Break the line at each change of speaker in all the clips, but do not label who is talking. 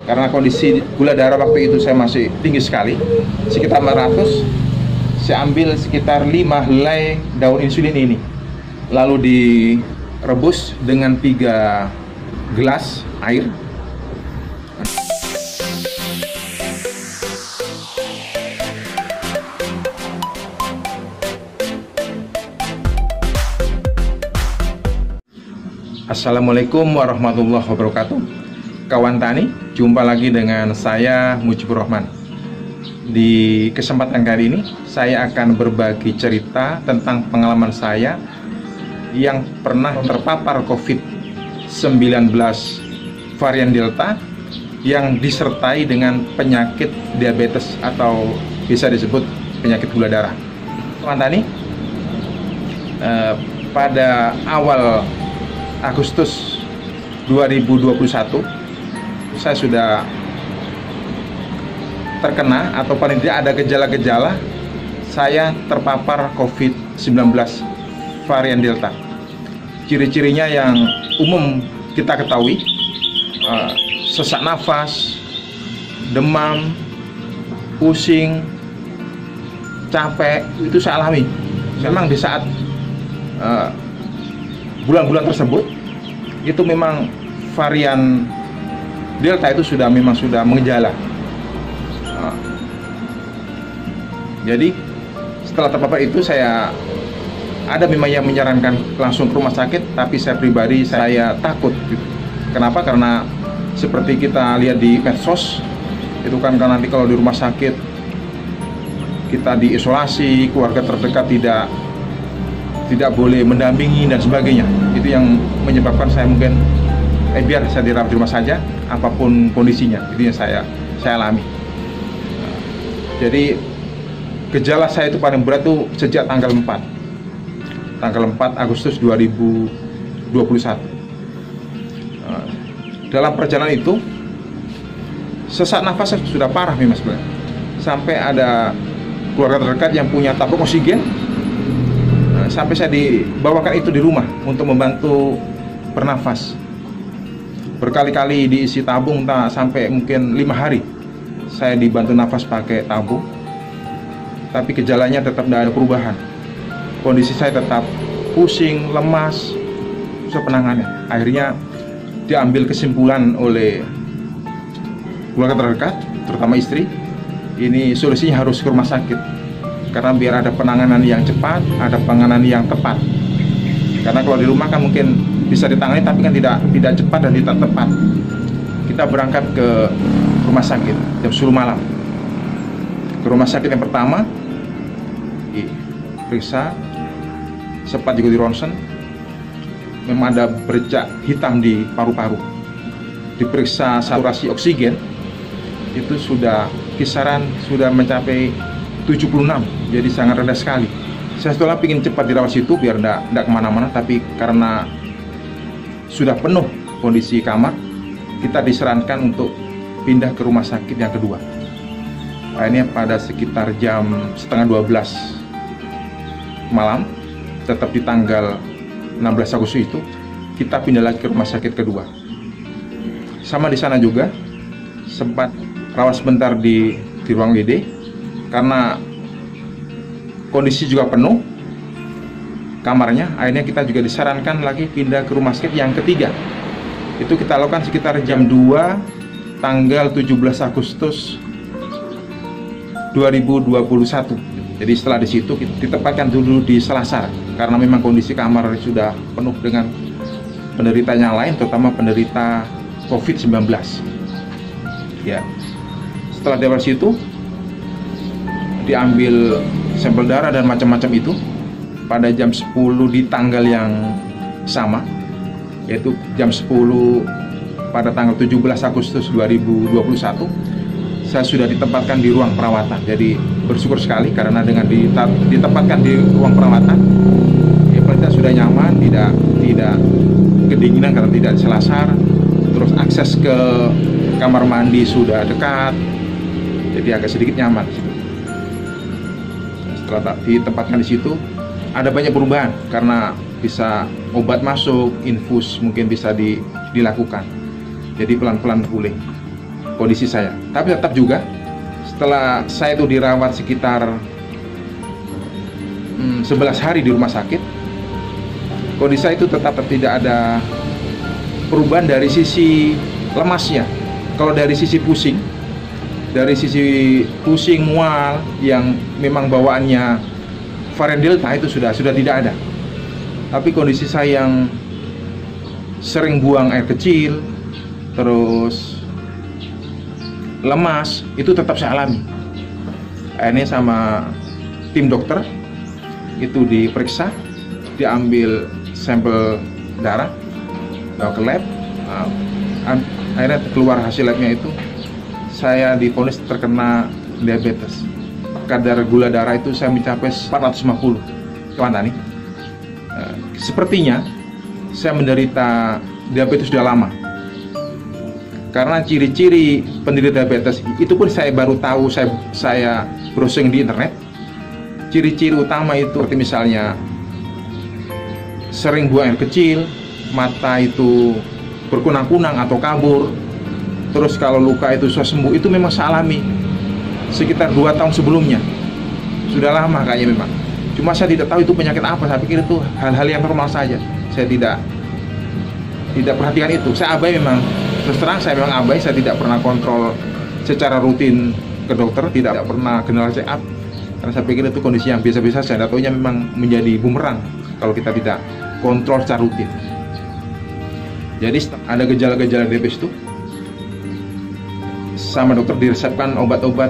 Karena kondisi gula darah waktu itu saya masih tinggi sekali, sekitar 400. Saya ambil sekitar 5 helai daun insulin ini, lalu direbus dengan 3 gelas air. Assalamualaikum warahmatullahi wabarakatuh. Kawan tani, jumpa lagi dengan saya Mujibur Rahman. Di kesempatan kali ini saya akan berbagi cerita tentang pengalaman saya yang pernah terpapar COVID-19 varian Delta yang disertai dengan penyakit diabetes atau bisa disebut penyakit gula darah. Kawan tani, pada awal Agustus 2021 saya sudah terkena atau paling tidak ada gejala-gejala saya terpapar COVID-19 varian Delta. Ciri-cirinya yang umum kita ketahui, sesak nafas, demam, pusing, capek, itu saya alami. Memang di saat bulan-bulan tersebut itu memang varian Delta itu sudah mengejala. Jadi setelah terpapar itu saya ada memang yang menyarankan langsung ke rumah sakit, tapi saya pribadi saya takut gitu. Kenapa? Karena seperti kita lihat di medsos itu kan, karena nanti kalau di rumah sakit kita diisolasi, keluarga terdekat tidak boleh mendampingi dan sebagainya. Itu yang menyebabkan saya mungkin biar saya dirawat di rumah saja, apapun kondisinya. Itu yang saya alami. Jadi gejala saya itu paling berat itu sejak tanggal 4 Agustus 2021. Dalam perjalanan itu sesak nafas sudah parah memang sebenarnya. Sampai ada keluarga terdekat yang punya tabung oksigen, sampai saya dibawakan itu di rumah untuk membantu bernafas. Berkali-kali diisi tabung, sampai mungkin 5 hari saya dibantu nafas pakai tabung, tapi gejalanya tetap tidak ada perubahan. Kondisi saya tetap pusing, lemas, susah penanganannya. Akhirnya diambil kesimpulan oleh keluarga terdekat, terutama istri, ini solusinya harus ke rumah sakit, karena biar ada penanganan yang cepat, ada penanganan yang tepat. Karena kalau di rumah kan mungkin bisa ditangani, tapi kan tidak cepat dan tidak tepat. Kita berangkat ke rumah sakit jam 10 malam. Ke rumah sakit yang pertama, diperiksa, sempat juga di ronsen, memang ada bercak hitam di paru-paru. Diperiksa saturasi oksigen, itu sudah kisaran sudah mencapai 76, jadi sangat rendah sekali. Saya setelah ingin cepat dirawat situ biar tidak kemana-mana, tapi karena sudah penuh kondisi kamar, kita disarankan untuk pindah ke rumah sakit yang kedua. Akhirnya pada sekitar jam setengah 12 malam, tetap di tanggal 16 Agustus itu, kita pindah lagi ke rumah sakit kedua. Sama di sana juga sempat rawat sebentar di ruang WD, karena kondisi juga penuh kamarnya. Akhirnya kita juga disarankan lagi pindah ke rumah sakit yang ketiga. Itu kita lakukan sekitar jam 2 tanggal 17 Agustus 2021. Jadi setelah di situ ditempatkan dulu di Selasar, karena memang kondisi kamar sudah penuh dengan penderita yang lain, terutama penderita COVID-19. Ya. Setelah dari situ diambil sampel darah dan macam-macam itu pada jam 10 di tanggal yang sama, yaitu jam 10 pada tanggal 17 Agustus 2021 saya sudah ditempatkan di ruang perawatan. Jadi bersyukur sekali karena dengan ditempatkan di ruang perawatan, ya kita sudah nyaman, tidak kedinginan karena tidak di Selasar, terus akses ke kamar mandi sudah dekat, jadi agak sedikit nyaman. Setelah ditempatkan di situ, ada banyak perubahan karena bisa obat masuk, infus mungkin bisa dilakukan. Jadi pelan-pelan pulih. kondisi saya. Tapi tetap juga setelah saya itu dirawat sekitar 11 hari di rumah sakit, kondisi saya itu tetap tidak ada perubahan dari sisi lemasnya. Kalau dari sisi pusing mual yang memang bawaannya varian Delta itu sudah tidak ada. Tapi kondisi saya yang sering buang air kecil, terus lemas, itu tetap saya alami. Akhirnya sama tim dokter itu diperiksa, diambil sampel darah, bawa ke lab. Akhirnya keluar hasil labnya itu saya divonis terkena diabetes. Kadar gula darah itu saya mencapai 450. Kawan Tani, sepertinya saya menderita diabetes sudah lama. Karena ciri-ciri penderita diabetes itu pun saya baru tahu, saya browsing di internet. Ciri-ciri utama itu seperti misalnya sering buang air kecil, mata itu berkunang-kunang atau kabur. Terus kalau luka itu susah sembuh, itu memang saya alami sekitar 2 tahun sebelumnya. Sudah lama kayaknya memang. Cuma saya tidak tahu itu penyakit apa. Saya pikir itu hal-hal yang normal saja. Saya tidak perhatikan itu. Saya abai memang. Terus terang saya memang abai. Saya tidak pernah kontrol secara rutin ke dokter, tidak pernah general check up. Karena saya pikir itu kondisi yang biasa-biasa saja. Datonya memang menjadi bumerang kalau kita tidak kontrol secara rutin. Jadi ada gejala-gejala diabetes itu, sama dokter diresepkan obat-obat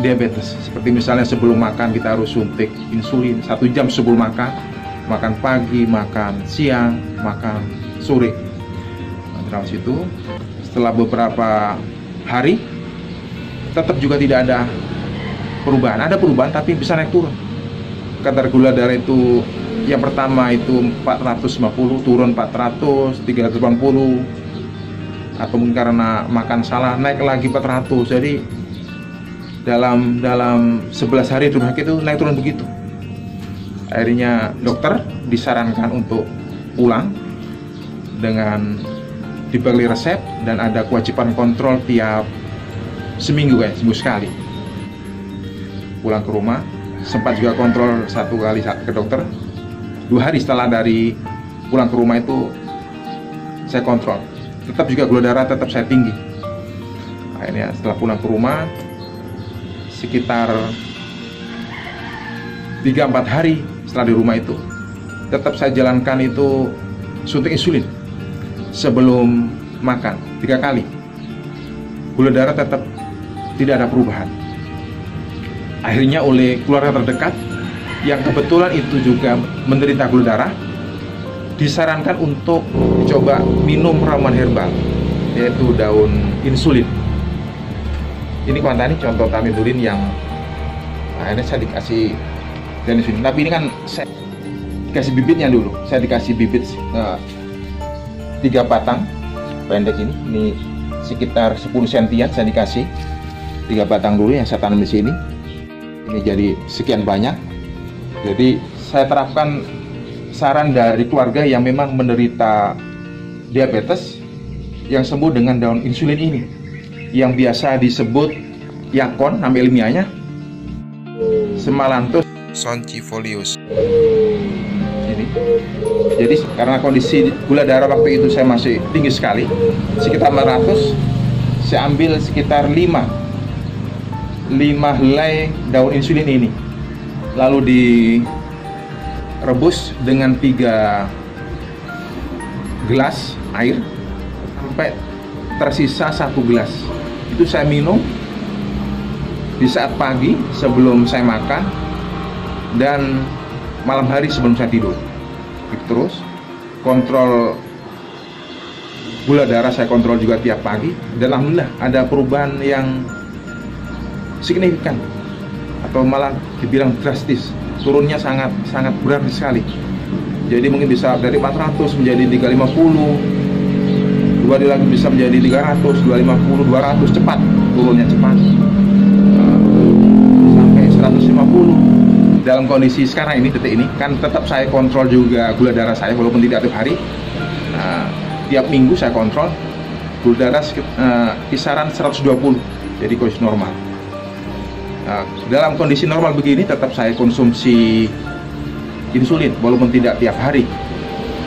diabetes. Seperti misalnya sebelum makan kita harus suntik insulin 1 jam sebelum makan pagi, makan siang, makan sore. Terus itu setelah beberapa hari tetap juga tidak ada perubahan. Ada perubahan tapi bisa naik turun. Kadar gula darah itu yang pertama itu 450, turun 400, 380, atau mungkin karena makan salah naik lagi 400. Jadi dalam 11 hari di rumah sakit itu naik turun begitu. Akhirnya dokter disarankan untuk pulang dengan dibeli resep dan ada kewajiban kontrol tiap seminggu sekali. Pulang ke rumah, sempat juga kontrol 1 kali ke dokter. 2 hari setelah dari pulang ke rumah itu saya kontrol, tetap juga gula darah tetap saya tinggi. Akhirnya setelah pulang ke rumah sekitar 3-4 hari setelah di rumah itu tetap saya jalankan itu suntik insulin sebelum makan 3 kali. Gula darah tetap tidak ada perubahan. Akhirnya oleh keluarga terdekat yang kebetulan itu juga menderita gula darah, disarankan untuk coba minum ramuan herbal, yaitu daun insulin. Ini kawan Tani contoh tamidulin yang akhirnya saya dikasih daun insulin. Tapi ini kan saya dikasih bibitnya dulu. Saya dikasih bibit 3 batang pendek ini sekitar 10 sentian. Saya dikasih 3 batang dulu yang saya tanam di sini. Ini jadi sekian banyak. Jadi saya terapkan saran dari keluarga yang memang menderita diabetes yang sembuh dengan daun insulin ini, yang biasa disebut yakon, nama ilmiahnya Semalanthus soncifolius. Jadi karena kondisi gula darah waktu itu saya masih tinggi sekali, sekitar 400, saya ambil sekitar 5 helai daun insulin ini, lalu direbus dengan 3 gelas air sampai tersisa 1 gelas. Itu saya minum di saat pagi sebelum saya makan dan malam hari sebelum saya tidur. Terus kontrol gula darah saya kontrol juga tiap pagi, dan alhamdulillah ada perubahan yang signifikan atau malah dibilang drastis. Turunnya sangat berarti sekali. Jadi mungkin bisa dari 400 menjadi 350, 2 hari lagi bisa menjadi 300, 250, 200, cepat turunnya, cepat sampai 150. Dalam kondisi sekarang ini, detik ini kan tetap saya kontrol juga gula darah saya walaupun tidak tiap hari. Tiap minggu saya kontrol gula darah kisaran 120, jadi kondisi normal. Nah, dalam kondisi normal begini tetap saya konsumsi insulin walaupun tidak tiap hari.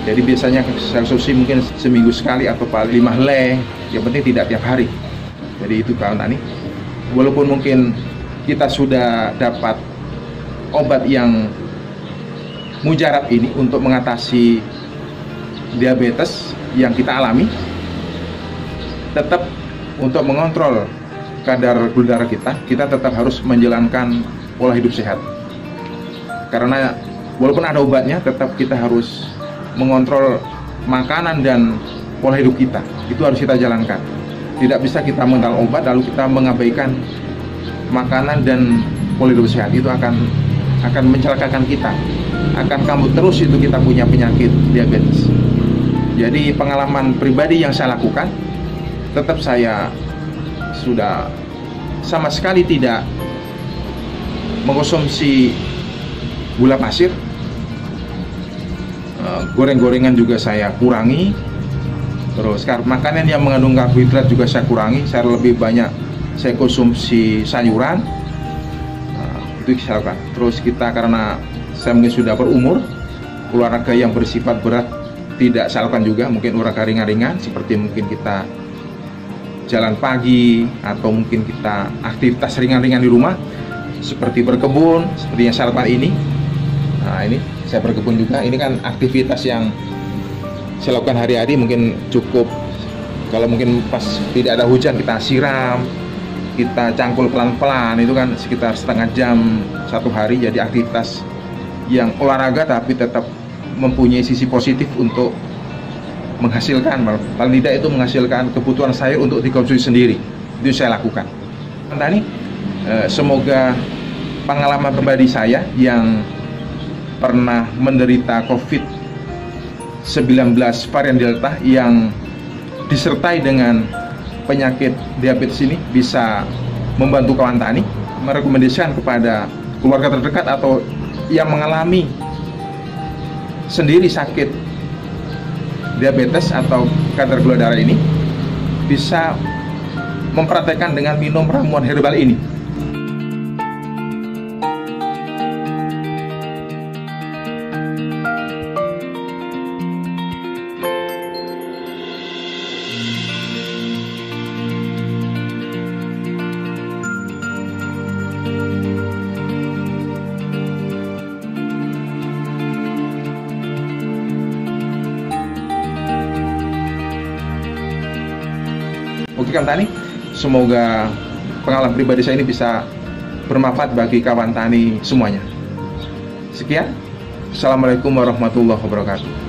Jadi biasanya saya konsumsi mungkin seminggu sekali atau paling 5 helai, yang penting tidak tiap hari. Jadi itu kawan tani. Walaupun mungkin kita sudah dapat obat yang mujarab ini untuk mengatasi diabetes yang kita alami, tetap untuk mengontrol kadar gula darah kita tetap harus menjalankan pola hidup sehat. Karena walaupun ada obatnya, tetap kita harus mengontrol makanan dan pola hidup kita. Itu harus kita jalankan. Tidak bisa kita mengenal obat lalu kita mengabaikan makanan dan pola hidup sehat. Itu akan mencelakakan kita. Akan kambuh terus itu kita punya penyakit diabetes. Jadi pengalaman pribadi yang saya lakukan, tetap saya sudah sama sekali tidak mengkonsumsi gula pasir, goreng-gorengan juga saya kurangi, terus makanan yang mengandung karbohidrat juga saya kurangi. Saya lebih banyak saya konsumsi sayuran, itu saya lakukan. Terus kita, karena saya mungkin sudah berumur, olahraga yang bersifat berat tidak saya lakukan juga, mungkin olahraga ringan-ringan seperti mungkin kita jalan pagi atau mungkin kita aktivitas ringan-ringan di rumah seperti berkebun, seperti yang saya lakukan ini. Nah, ini saya berkebun juga. Ini kan aktivitas yang saya lakukan hari-hari, mungkin cukup kalau mungkin pas tidak ada hujan kita siram, kita cangkul pelan-pelan, itu kan sekitar setengah jam satu hari. Jadi aktivitas yang olahraga tapi tetap mempunyai sisi positif untuk menghasilkan, paling tidak itu menghasilkan kebutuhan sayur untuk dikonsumsi sendiri. Itu saya lakukan. Tadi semoga pengalaman pribadi saya yang pernah menderita COVID-19 varian Delta yang disertai dengan penyakit diabetes ini bisa membantu kawan tani, merekomendasikan kepada keluarga terdekat atau yang mengalami sendiri sakit diabetes atau kadar gula darah ini, bisa mempraktekkan dengan minum ramuan herbal ini. Oke kawan tani, semoga pengalaman pribadi saya ini bisa bermanfaat bagi kawan tani semuanya. Sekian, Assalamualaikum warahmatullahi wabarakatuh.